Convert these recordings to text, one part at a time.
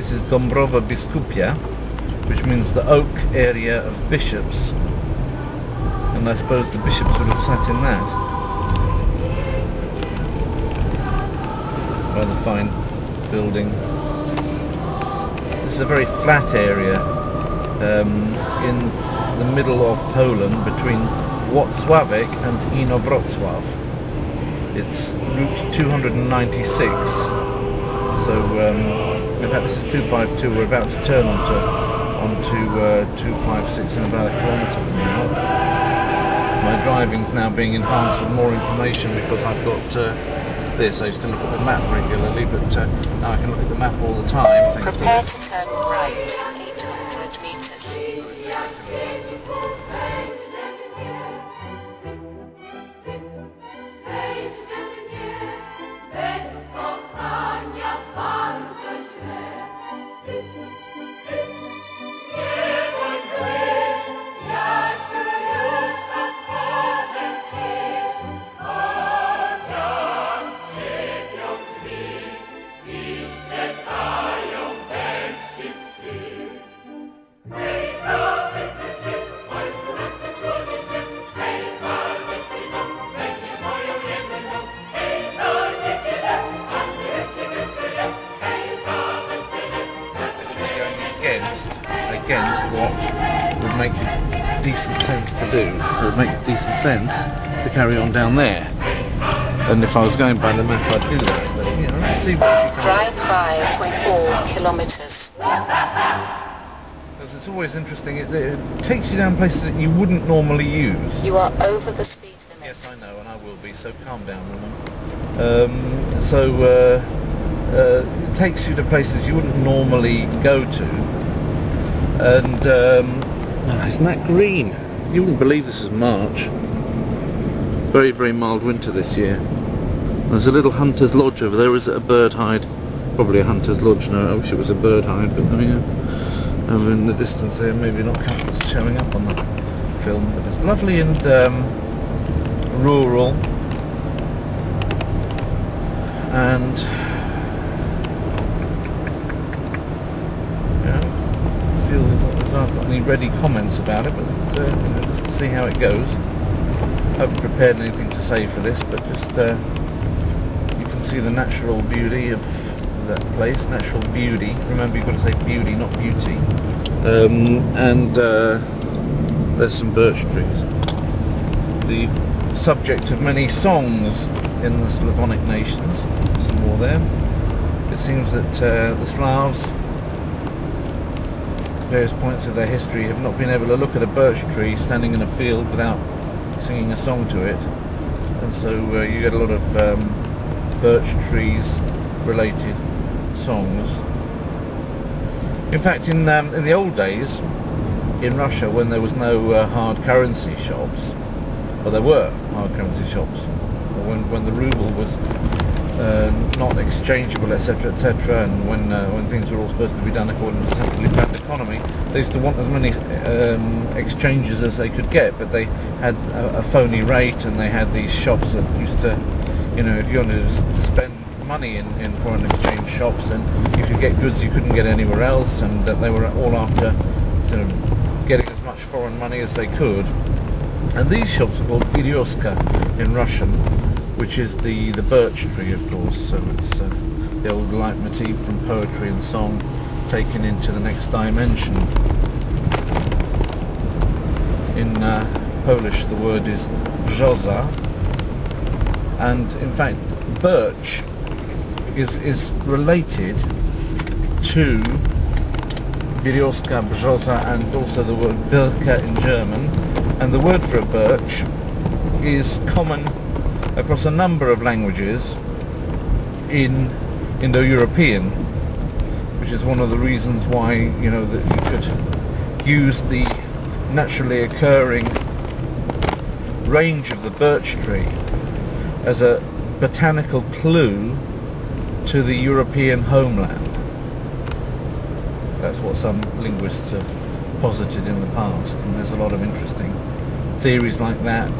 This is Dąbrowa Biskupia, which means the oak area of bishops, and I suppose the bishops would have sat in that. Rather fine building. This is a very flat area in the middle of Poland, between Włocławek and Inowrocław. It's route 296. So in fact this is 252. We're about to turn onto 256 in about a kilometre from now. My driving's now being enhanced with more information because I've got this. I used to look at the map regularly, but now I can look at the map all the time. Prepare to turn right, 800 metres. Against what would make decent sense to do. It would make decent sense to carry on down there. And if I was going by the map, I'd do that. But you know, let's see what she can. Drive 5.4 kilometres. Because it's always interesting. It takes you down places that you wouldn't normally use. You are over the speed limit. Yes, I know, and I will be. So calm down, woman. It takes you to places you wouldn't normally go to. And isn't that green? You wouldn't believe this is March. Very, very mild winter this year. There's a little hunter's lodge over there. Is it a bird hide? Probably a hunter's lodge. No, I wish it was a bird hide, but I mean, over in the distance there, maybe not couples showing up on the film, but it's lovely and rural. And I've got any ready comments about it, but just to see how it goes. I haven't prepared anything to say for this, but just you can see the natural beauty of that place. Natural beauty. Remember, you've got to say beauty, not beauty. And there's some birch trees. The subject of many songs in the Slavonic nations. Some more there. It seems that the Slavs, various points of their history, have not been able to look at a birch tree standing in a field without singing a song to it, and so you get a lot of birch trees related songs. In fact, in the old days in Russia, when there was no hard currency shops, well, there were hard currency shops, when the ruble was not exchangeable, etc., etc., and when things were all supposed to be done according to a centrally planned economy, they used to want as many exchanges as they could get, but they had a phony rate, and they had these shops that used to, you know, if you wanted to spend money in foreign exchange shops, and you could get goods you couldn't get anywhere else, and they were all after sort of getting as much foreign money as they could. And these shops are called Birioska in Russian, which is the birch tree, of course. So it's the old leitmotif from poetry and song taken into the next dimension. In Polish the word is brzoza, and in fact birch is related to Birioska, brzoza, and also the word Birke in German, and the word for a birch is common across a number of languages in Indo-European, which is one of the reasons why, you know, that you could use the naturally occurring range of the birch tree as a botanical clue to the European homeland. That's what some linguists have posited in the past, and there's a lot of interesting theories like that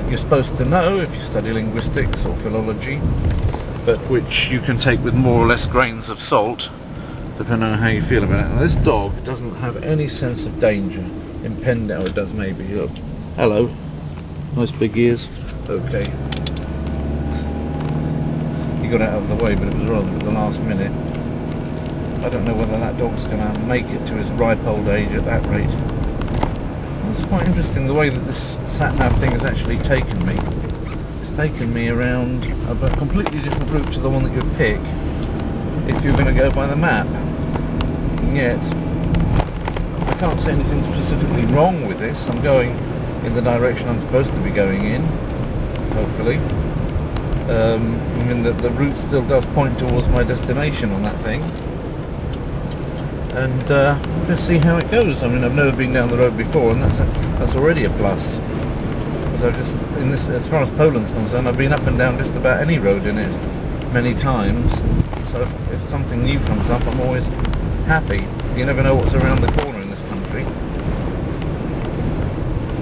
you're supposed to know if you study linguistics or philology, but which you can take with more or less grains of salt, depending on how you feel about it. Now, this dog doesn't have any sense of danger, impending. Oh, it does maybe. Look. Hello. Nice big ears. Okay. He got out of the way, but it was rather at the last minute. I don't know whether that dog's going to make it to his ripe old age at that rate. It's quite interesting the way that this sat-nav thing has actually taken me. It's taken me around a completely different route to the one that you'd pick if you're going to go by the map. And yet, I can't say anything specifically wrong with this. I'm going in the direction I'm supposed to be going in, hopefully. I mean, the route still does point towards my destination on that thing. And let's see how it goes. I mean, I've never been down the road before, and that's already a plus. Because as far as Poland's concerned, I've been up and down just about any road in it many times. So if something new comes up, I'm always happy. You never know what's around the corner in this country,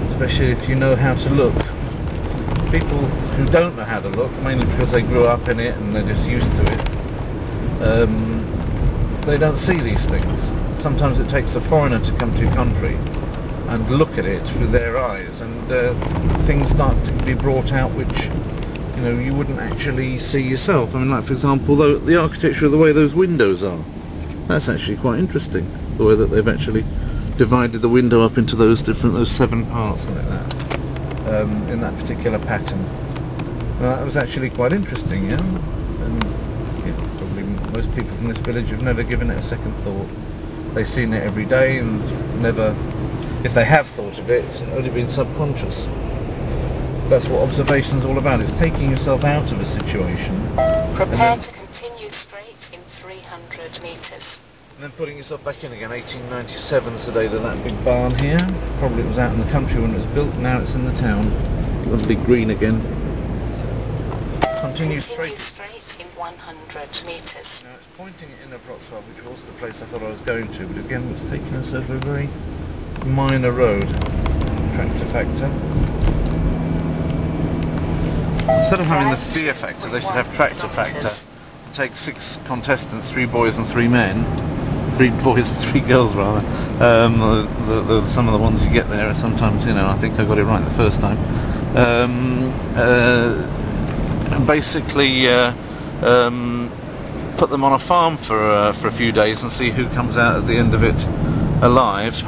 especially if you know how to look. People who don't know how to look, mainly because they grew up in it and they're just used to it, they don't see these things. Sometimes it takes a foreigner to come to your country and look at it through their eyes, and things start to be brought out which, you know, you wouldn't actually see yourself. I mean, like for example, the architecture of the way those windows are, that's actually quite interesting. The way that they've actually divided the window up into those 7 parts like that, in that particular pattern. Well, that was actually quite interesting, yeah. And probably most people from this village have never given it a second thought. They've seen it every day and never, if they have thought of it, it's only been subconscious. That's what observation's all about. It's taking yourself out of a situation. Prepare to continue straight in 300 meters. And then putting yourself back in again. 1897 is the date of that big barn here. Probably it was out in the country when it was built. Now it's in the town. Lovely green again. Continue straight in 100 meters. Now it's pointing at Inowrocław, which was the place I thought I was going to, but again it's taking us over a very minor road. Tractor factor. Instead of having the fear factor, they should have tractor factor. Take 6 contestants, 3 boys and 3 men. 3 boys and 3 girls rather. Some of the ones you get there are sometimes, you know, I think I got it right the first time. Basically put them on a farm for a few days and see who comes out at the end of it alive,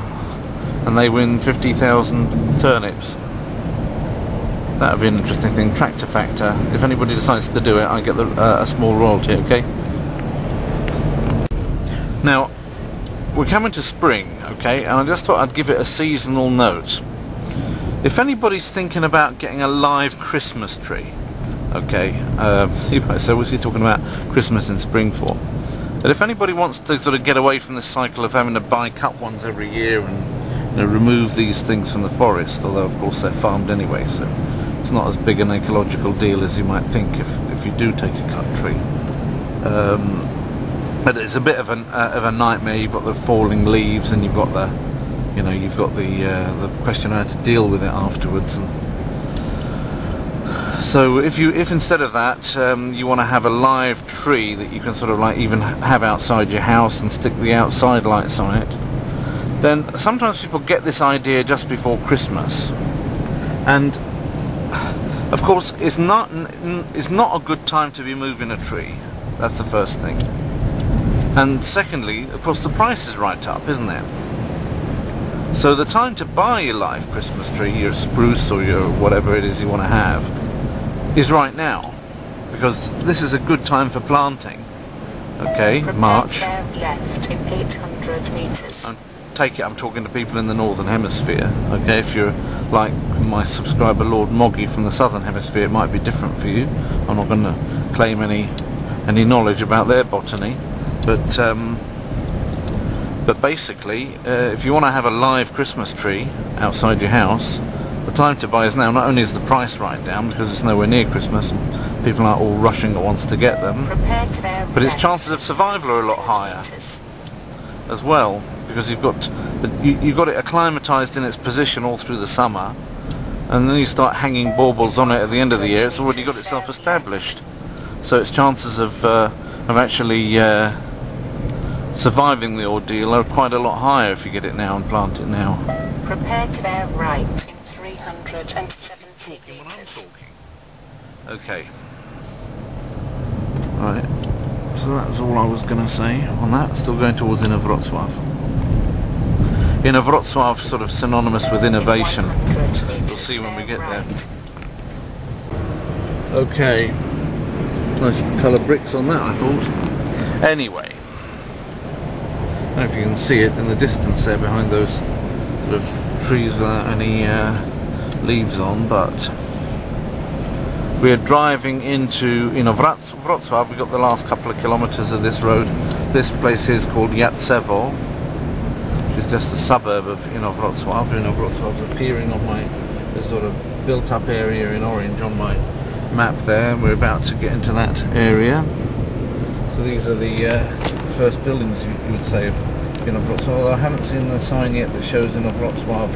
and they win 50,000 turnips. That would be an interesting thing. Tractor factor. If anybody decides to do it, I get a small royalty, okay? Now, we're coming to spring, okay, and I just thought I'd give it a seasonal note. If anybody's thinking about getting a live Christmas tree, okay, you might say, what's he talking about Christmas in spring for? But if anybody wants to sort of get away from this cycle of having to buy cut ones every year and, you know, remove these things from the forest, although of course they're farmed anyway, so it's not as big an ecological deal as you might think if you do take a cut tree. But it's a bit of a nightmare. You've got the falling leaves, and you've got the question of how to deal with it afterwards. And so if instead of that you want to have a live tree that you can sort of like even have outside your house and stick the outside lights on it, then sometimes people get this idea just before Christmas, and of course it's not a good time to be moving a tree. That's the first thing. And secondly, of course, the price is right up, isn't it? So the time to buy your live Christmas tree, your spruce or your whatever it is you want to have, is right now, because this is a good time for planting. Okay, March. Left in 800 meters. And take it I'm talking to people in the Northern Hemisphere. Okay, if you're like my subscriber Lord Moggy from the Southern Hemisphere, it might be different for you. I'm not going to claim any knowledge about their botany. But basically, if you want to have a live Christmas tree outside your house, the time to buy is now. Not only is the price right down because it's nowhere near Christmas and people aren't all rushing at once to get them, but its chances of survival are a lot higher as well, because you've got it acclimatized in its position all through the summer, and then you start hanging baubles on it at the end of the year. It's already got itself established, so its chances of actually surviving the ordeal are quite a lot higher if you get it now and plant it now. Prepare to bear right in 370 meters. Okay. Right. So that's all I was going to say on that. Still going towards Inowrocław. Inowrocław sort of synonymous with innovation. We'll see when we get there. Okay. Nice coloured bricks on that, I thought. Anyway. I don't know if you can see it in the distance there behind those sort of trees without any leaves on, but we're driving into Inowrocław. We've got the last couple of kilometres of this road. This place here is called Jatsewo, which is just a suburb of Inowrocław. Inowrocław's appearing on my this sort of built-up area in orange on my map there. We're about to get into that area. So these are the first buildings you would say of Inowrocław. Although I haven't seen the sign yet that shows Inowrocław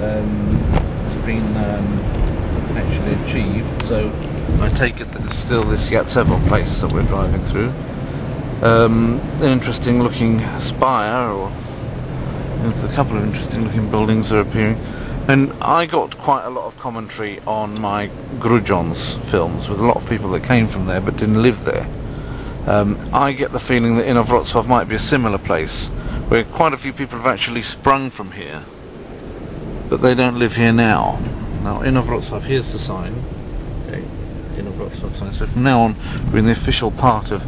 has been actually achieved, so I take it that it's still this Jatsewo place that we're driving through. An interesting looking spire, or there's a couple of interesting looking buildings are appearing, and I got quite a lot of commentary on my Grudziądz films with a lot of people that came from there but didn't live there. I get the feeling that Inowrocław might be a similar place where quite a few people have actually sprung from here but they don't live here now. Now Inowrocław, here's the sign. Okay, Inowrocław sign. So from now on we're in the official part of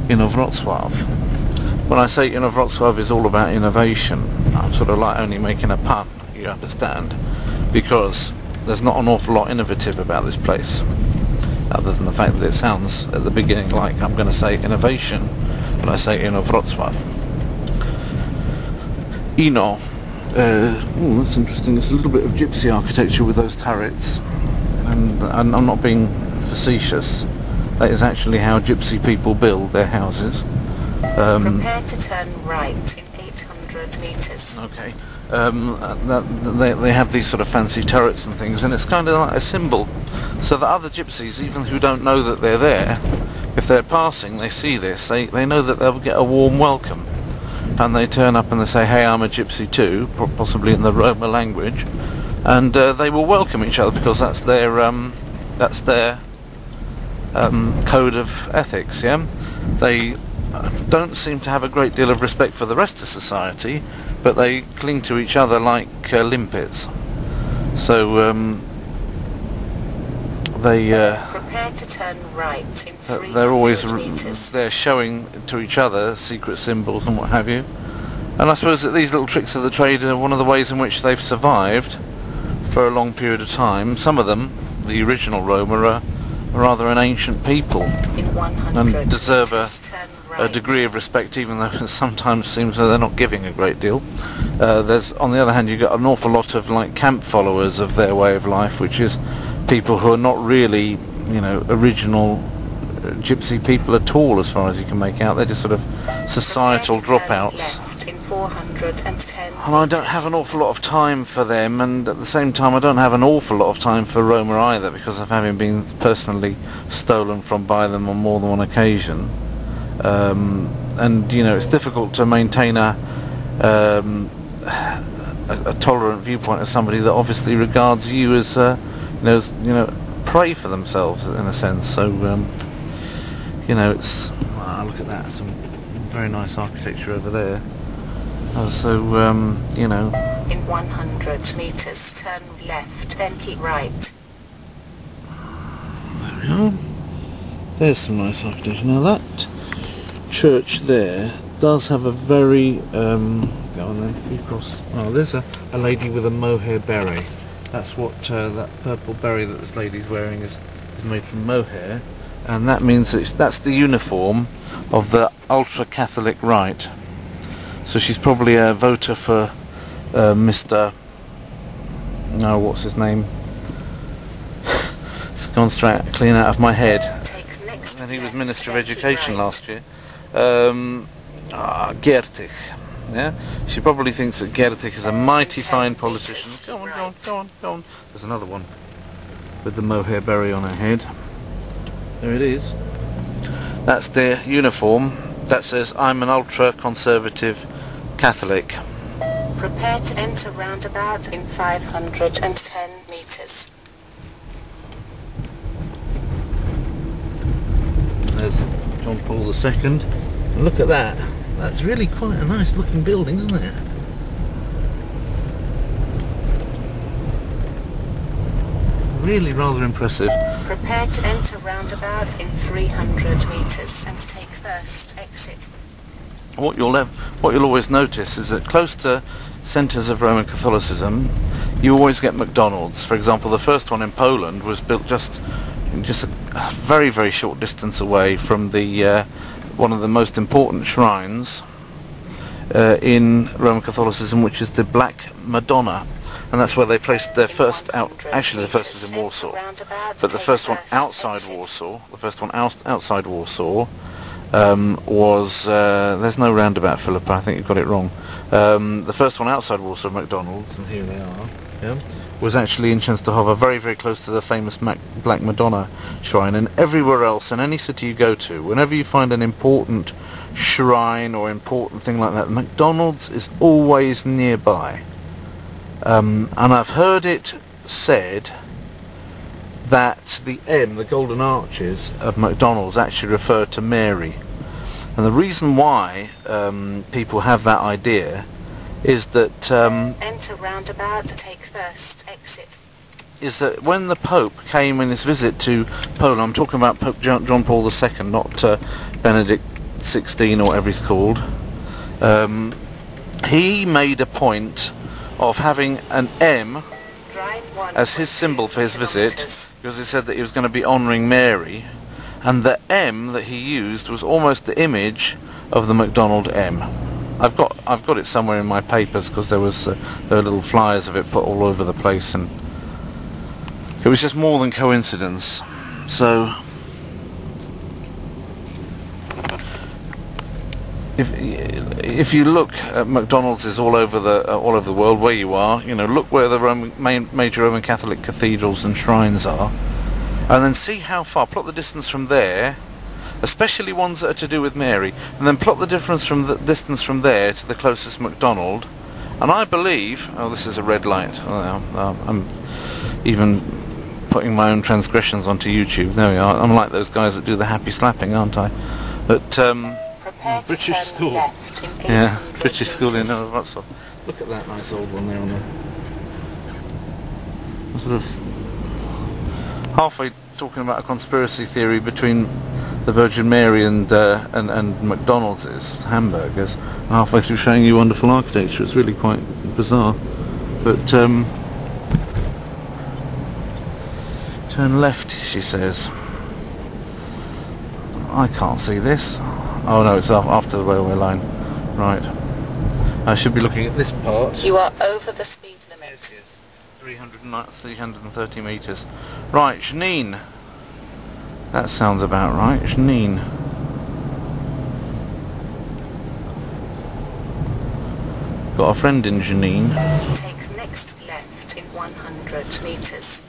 Inowrocław. When I say Inowrocław is all about innovation, I'm sort of like only making a pun, you understand, because there's not an awful lot innovative about this place, other than the fact that it sounds at the beginning like I'm going to say innovation when I say Inowrocław. Ino. Oh, that's interesting. It's a little bit of gypsy architecture with those turrets, and I'm not being facetious. That is actually how gypsy people build their houses. Prepare to turn right in 800 meters. Okay. They have these sort of fancy turrets and things, and it's kind of like a symbol, so that other gypsies, even who don't know that they're there, if they're passing, they see this, they know that they'll get a warm welcome. And they turn up and they say, hey, I'm a gypsy too, possibly in the Roma language, and they will welcome each other because that's their code of ethics. Yeah, they don't seem to have a great deal of respect for the rest of society, but they cling to each other like limpets. So prepare to turn right in 300 they're always meters. They're showing to each other secret symbols and what have you. And I suppose that these little tricks of the trade are one of the ways in which they've survived for a long period of time. Some of them, the original Roma, are rather an ancient people and deserve a degree of respect, even though it sometimes seems that they're not giving a great deal. There's, on the other hand, you've got an awful lot of like camp followers of their way of life, which is people who are not really, you know, original gypsy people at all, as far as you can make out. They're just sort of societal dropouts. In 410 and I don't have an awful lot of time for them, and at the same time I don't have an awful lot of time for Roma either, because of having been personally stolen from by them on more than one occasion. And you know, it's difficult to maintain a tolerant viewpoint of somebody that obviously regards you as you know, prey for themselves in a sense. So you know, it's look at that, some very nice architecture over there. So you know, in 100 meters turn left, then keep right. There we are. There's some nice architecture. Now that church there does have a very go on then, you cross. Oh, there's a lady with a mohair beret. That's what that purple beret that this lady's wearing is made from mohair, and that means that's the uniform of the ultra-Catholic right. So she's probably a voter for Mr. No, what's his name? It's gone straight clean out of my head. And he was Minister of Education last year. Gertich. Yeah, she probably thinks that Gertich is a mighty fine politician. Go on. There's another one with the mohair beret on her head. There it is. That's their uniform. that says, "I'm an ultra-conservative Catholic." Prepare to enter roundabout in 510 meters. There's John Paul II. And look at that. That's really quite a nice looking building, isn't it? Really rather impressive. Prepare to enter roundabout in 300 meters and take first exit. What you'll always notice is that close to centres of Roman Catholicism, you always get McDonald's. For example, the first one in Poland was built just a very, very short distance away from the one of the most important shrines in Roman Catholicism, which is the Black Madonna. And that's where they placed their first actually the first was in Warsaw, but the first one outside Warsaw, was, there's no roundabout, Philippa, I think you've got it wrong. The first one outside Warsaw, McDonald's, and here they are, yeah, was actually in Częstochowa, very, very close to the famous Black Madonna shrine. And everywhere else, in any city you go to, whenever you find an important shrine or important thing like that, McDonald's is always nearby. And I've heard it said that the M, the golden arches of McDonald's, actually refer to Mary. And the reason why people have that idea is that enter roundabout, take first exit. Is that when the Pope came in his visit to Poland, I'm talking about Pope John Paul II, not Benedict XVI or whatever he's called, he made a point of having an M as his symbol for his visit, because he said that he was going to be honouring Mary, and the M that he used was almost the image of the McDonald M. I've got it somewhere in my papers, because there were little flyers of it put all over the place, and it was just more than coincidence. So if you look at McDonald's all over the world where you are, you know, look where the major Roman Catholic cathedrals and shrines are, and then see how far, plot the distance from there, especially ones that are to do with Mary, and then plot the distance from there to the closest McDonald, and I believe, oh, this is a red light, I'm even putting my own transgressions onto YouTube, there we are, I'm like those guys that do the happy slapping, aren't I? But British school, yeah, British school in Inowrocław. Look at that nice old one there on the sort of halfway talking about a conspiracy theory between the Virgin Mary and McDonald's hamburgers, halfway through showing you wonderful architecture. It's really quite bizarre. But turn left, she says. I can't see this. Oh no, it's after the railway line. Right. I should be looking at this part. You are over the speed limit. Yes, yes. 330 metres. Right, Janine. That sounds about right. Janine. Got a friend in Janine. Take next left in 100 metres.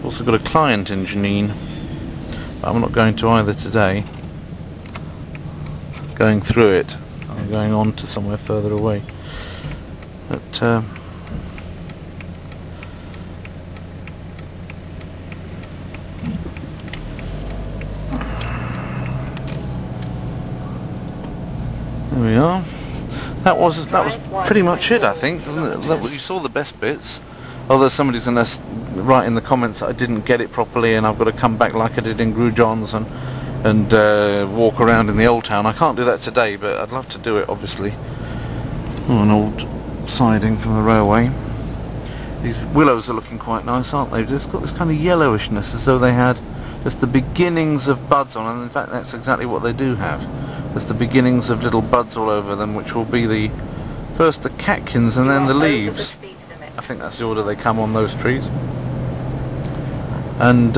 Also got a client in Janine. I'm not going to either today. Going through it. I'm going on to somewhere further away. But there we are. That was pretty much it, I think. You saw the best bits. Although somebody's going to write in the comments that I didn't get it properly, and I've got to come back like I did in Grudziądz and walk around in the old town. I can't do that today, but I'd love to do it, obviously. Oh, an old siding from the railway. These willows are looking quite nice, aren't they? They've got this kind of yellowishness, as though they had just the beginnings of buds on, and in fact that's exactly what they do have. There's the beginnings of little buds all over them, which will be first the catkins and then the leaves. I think that's the order they come on those trees. And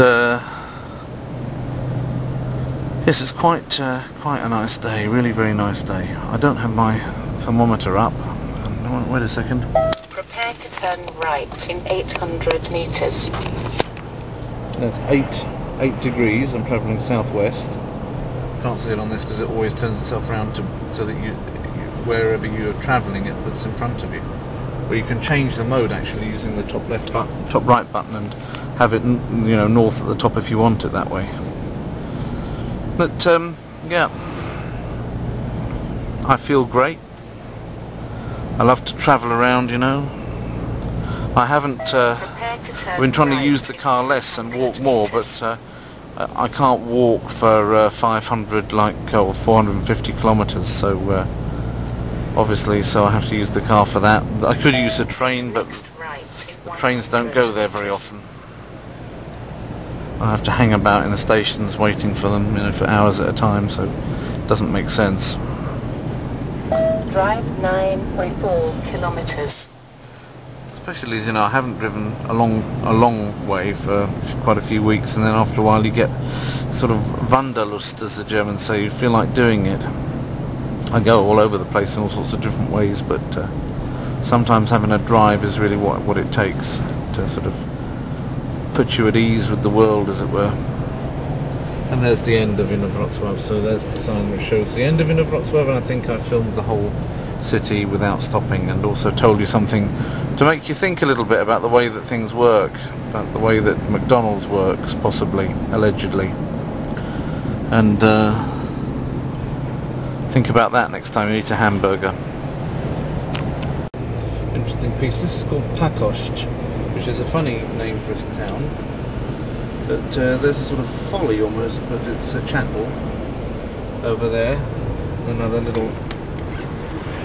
yes, it's quite a nice day, really very nice day. I don't have my thermometer up. Wait a second. Prepare to turn right in 800 metres. That's 8 degrees. I'm travelling southwest, Can't see it on this because it always turns itself around so that wherever you're travelling, it puts in front of you. But you can change the mode actually using the top left button, top right button, and have it, you know, north at the top if you want it that way. But yeah, I feel great. I love to travel around, you know. I haven't been trying to use the car less and walk more, but I can't walk for 500 or 450 kilometres, so obviously, so I have to use the car for that. I could use a train, but the trains don't go there very often. I have to hang about in the stations waiting for them, you know, for hours at a time, so it doesn't make sense. Drive 9.4 kilometres. Especially as, you know, I haven't driven a long way for quite a few weeks, and then after a while you get sort of Wanderlust, as the Germans say. You feel like doing it. I go all over the place in all sorts of different ways, but sometimes having a drive is really what it takes to sort of put you at ease with the world, as it were. And there's the end of Inowrocław, so there's the sign which shows the end of Inowrocław, and I think I filmed the whole city without stopping, and also told you something to make you think a little bit about the way that things work, about the way that McDonald's works, possibly, allegedly. And think about that next time you eat a hamburger. Interesting piece. This is called Pakość, which is a funny name for a town. But there's a sort of folly almost, but it's a chapel over there. Another little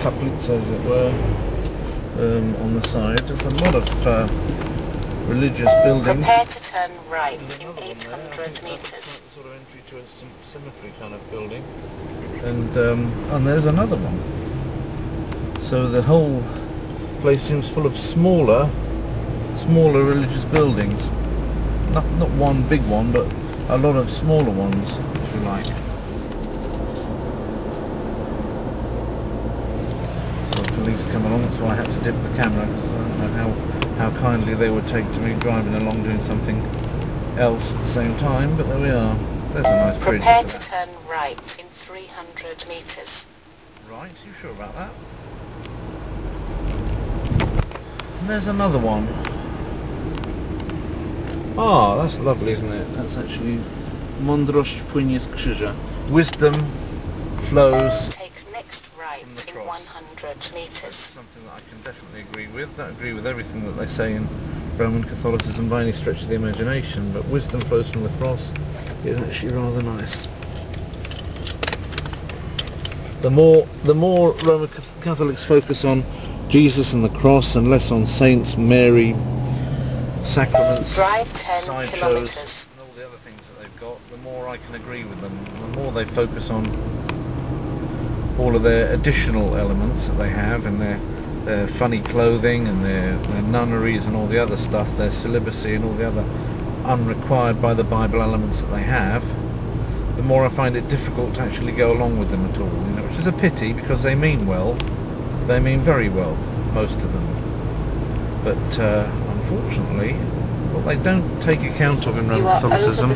couplets, as it were, on the side. There's a lot of religious buildings. Prepare to turn right in 800 metres. Sort of entry to a cemetery kind of building. And there's another one. So the whole place seems full of smaller religious buildings. Not one big one, but a lot of smaller ones, if you like. So police come along, that's why I had to dip the camera, because I don't know how kindly they would take to me driving along doing something else at the same time, but there we are. There's a nice bridge. Prepare to turn right in 300 metres. Right, you sure about that? And there's another one. Ah, that's lovely, isn't it? That's actually Mądrość płynie z krzyża. Wisdom flows. Take next right in 100 metres. Something that I can definitely agree with. Don't agree with everything that they say in Roman Catholicism by any stretch of the imagination, but wisdom flows from the cross is actually rather nice. The more Roman Catholics focus on Jesus and the cross and less on saints, Mary, sacraments, drive 10 sideshows, kilometres. and all the other things that they've got, the more I can agree with them. The more they focus on all of their additional elements that they have, and their funny clothing and their nunneries and all the other stuff, their celibacy and all the other unrequired by the Bible elements that they have, the more I find it difficult to actually go along with them at all, you know, which is a pity, because they mean well. They mean very well, most of them. But unfortunately, what they don't take account of in Roman Catholicism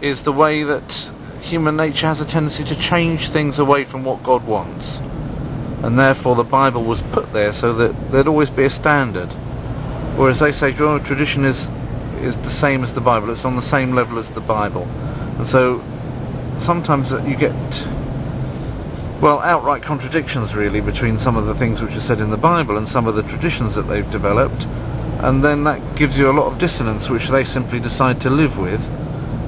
is the way that human nature has a tendency to change things away from what God wants. And therefore the Bible was put there so that there'd always be a standard. Whereas they say tradition is the same as the Bible, it's on the same level as the Bible. And so sometimes you get, well, outright contradictions really between some of the things which are said in the Bible and some of the traditions that they've developed, and then that gives you a lot of dissonance which they simply decide to live with.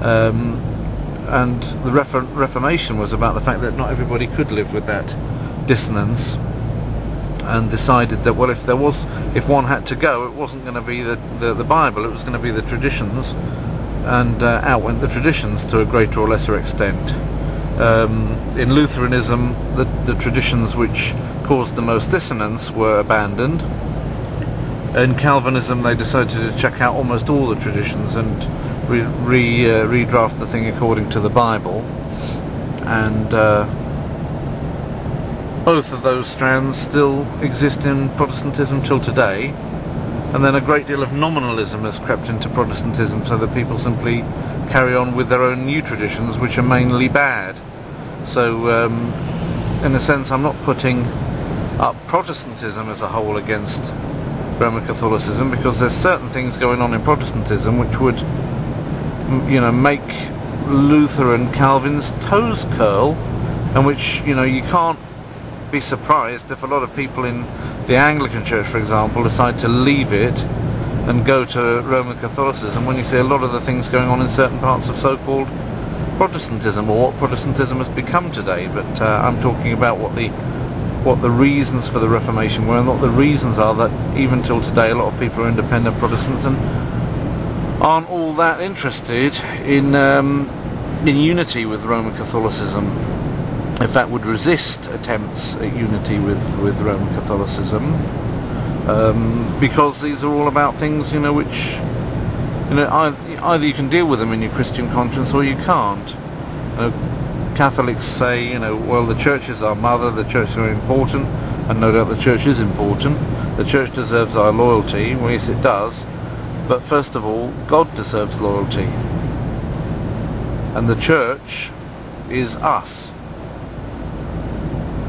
And the Reformation was about the fact that not everybody could live with that dissonance, and decided that, well, if one had to go, it wasn't going to be the Bible, it was going to be the traditions, and out went the traditions to a greater or lesser extent. In Lutheranism, the traditions which caused the most dissonance were abandoned. In Calvinism, they decided to check out almost all the traditions and redraft the thing according to the Bible. And both of those strands still exist in Protestantism till today. And then a great deal of nominalism has crept into Protestantism, so that people simply carry on with their own new traditions, which are mainly bad. So in a sense, I'm not putting up Protestantism as a whole against Roman Catholicism, because there's certain things going on in Protestantism which would, you know, make Luther and Calvin's toes curl, and which, you know, you can't be surprised if a lot of people in the Anglican Church, for example, decide to leave it and go to Roman Catholicism, when you see a lot of the things going on in certain parts of so-called Protestantism, or what Protestantism has become today. But I'm talking about what the reasons for the Reformation were, and what the reasons are that even till today a lot of people are independent Protestants and aren't all that interested in unity with Roman Catholicism. In fact, would resist attempts at unity with Roman Catholicism, because these are all about things, you know, which, you know, either you can deal with them in your Christian conscience or you can't. Catholics say, you know, well, the church is our mother, the church is very important, and no doubt the church is important. The church deserves our loyalty. Well, yes, it does. But first of all, God deserves loyalty. And the church is us.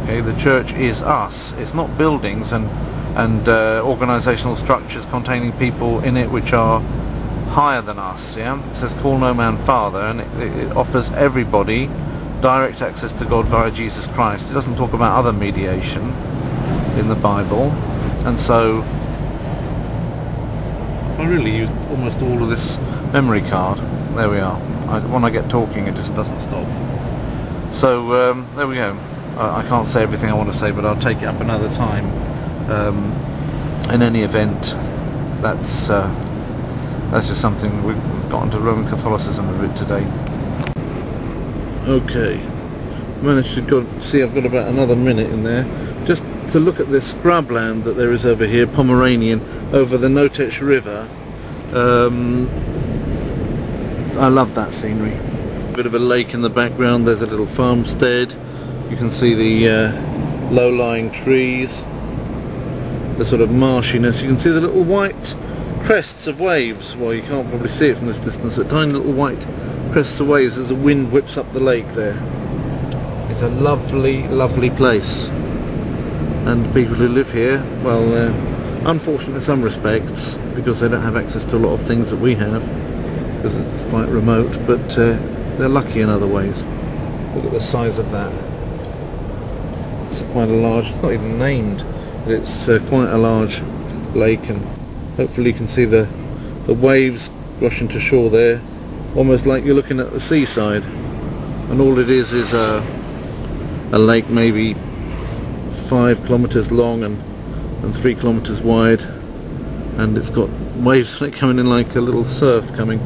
Okay, the church is us. It's not buildings and organisational structures containing people in it which are higher than us. Yeah, it says call no man father, and it offers everybody direct access to God via Jesus Christ. It doesn't talk about other mediation in the Bible, and so I really used almost all of this memory card. There we are. When I get talking, it just doesn't stop. So there we go. I can't say everything I want to say, but I'll take it up another time. In any event, that's just something we've got into Roman Catholicism a bit today. Okay, managed to see I've got about another minute in there, just to look at this scrubland that there is over here, Pomeranian, over the Notech River. I love that scenery. Bit of a lake in the background, there's a little farmstead. You can see the low-lying trees, the sort of marshiness. You can see the little white crests of waves. Well, you can't probably see it from this distance, the tiny little white crests of waves as the wind whips up the lake there. It's a lovely, lovely place. And people who live here, well, unfortunate in some respects, because they don't have access to a lot of things that we have, because it's quite remote, but they're lucky in other ways. Look at the size of that. It's quite a large, it's not even named, but it's quite a large lake, and hopefully you can see the waves rushing to shore there, almost like you're looking at the seaside. And all it is a lake maybe 5 kilometers long and 3 kilometers wide, and it's got waves on it coming in like a little surf coming.